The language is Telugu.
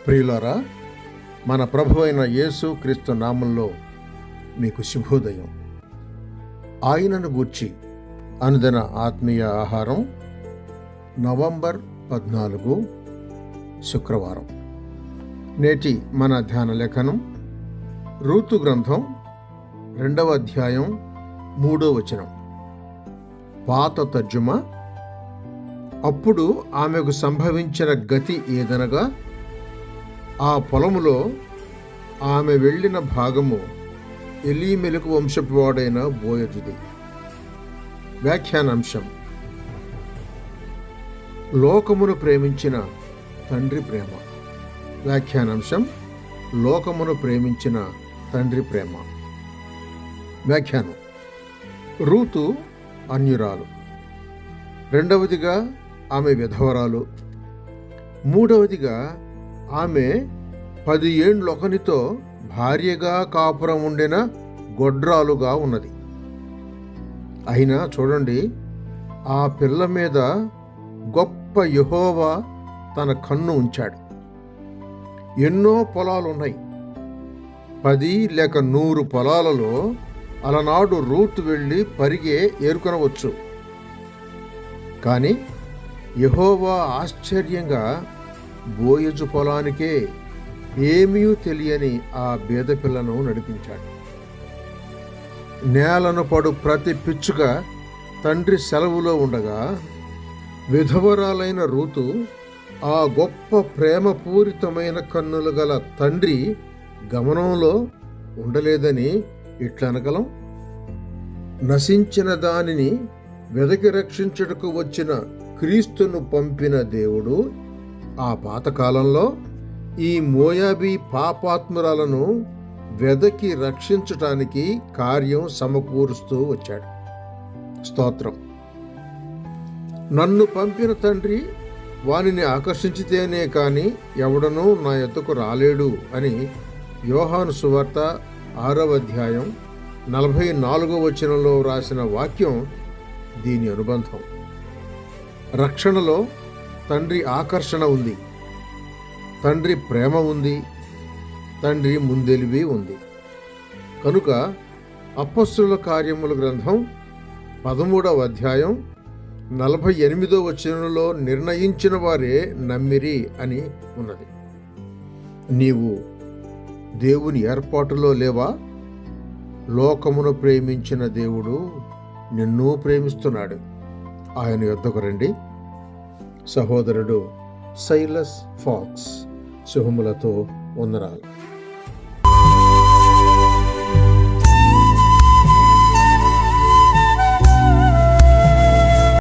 ప్రియులారా, మన ప్రభువైన యేసు క్రీస్తు నామంలో మీకు శుభోదయం. ఆయనను గూర్చి అనుదిన ఆత్మీయ ఆహారం, నవంబర్ 14 శుక్రవారం. నేటి మన ధ్యాన లేఖనం రూతు గ్రంథం 2వ అధ్యాయం 3వ వచనం. పాత తర్జుమా. అప్పుడు ఆమెకు సంభవించిన గతి ఏదనగా, ఆ పొలములో ఆమె వెళ్ళిన భాగము ఎలీమెలకు వంశపు వాడైన బోయజుది. వ్యాఖ్యానాంశం: లోకమును ప్రేమించిన తండ్రి ప్రేమ. వ్యాఖ్యానాంశం: లోకమును ప్రేమించిన తండ్రి ప్రేమ. వ్యాఖ్యానం: రూతు అన్యురాలు. రెండవదిగా ఆమె విధవరాలు. మూడవదిగా ఆమె 10 ఏండ్లు ఒకనితో భార్యగా కాపురం ఉండిన గొడ్రాలుగా ఉన్నది. అయినా చూడండి, ఆ పిల్ల మీద గొప్ప యెహోవా తన కన్ను ఉంచాడు. ఎన్నో పొలాలున్నాయి. 10 లేక 100 పొలాలలో అలనాడు రూతు వెళ్ళి పరిగే ఏరుకొనవచ్చు. కానీ యెహోవా ఆశ్చర్యంగా బోయజు పొలానికే ఏమీ తెలియని ఆ బేద పిల్లను నడిపించాడు. నేలను పడు ప్రతి పిచ్చుక తండ్రి సెలవులో ఉండగా, విధవరాలైన రూతు ఆ గొప్ప ప్రేమపూరితమైన కన్నులు గల తండ్రి గమనంలో ఉండలేదని ఇట్లనగలం. నశించిన దానిని వెదకి రక్షించుటకు వచ్చిన క్రీస్తును పంపిన దేవుడు ఆ పాతకాలంలో ఈ మోయాబీ పాపాత్మురాలను వెదకి రక్షించటానికి కార్యం సమకూరుస్తూ వచ్చాడు. స్తోత్రం. నన్ను పంపిన తండ్రి వానిని ఆకర్షించితేనే కాని ఎవడనూ నా యొద్దకు రాలేడు అని యోహాను సువార్త 6వ అధ్యాయం 44వ వచనంలో రాసిన వాక్యం దీని అనుబంధం. రక్షణలో తండ్రి ఆకర్షణ ఉంది, తండ్రి ప్రేమ ఉంది, తండ్రి ముందెలివి ఉంది. కనుక అపొస్తలుల కార్యముల గ్రంథం 13వ అధ్యాయం 48వ వచనంలో నిర్ణయించిన వారే నమ్మిరి అని ఉన్నది. నీవు దేవుని ఏర్పాటులో లేవా? లోకమును ప్రేమించిన దేవుడు నిన్ను ప్రేమిస్తున్నాడు. ఆయన యొద్దకు రండి. సహోదరుడు సైలస్ ఫాక్స్. శుభములతో వందనాలు.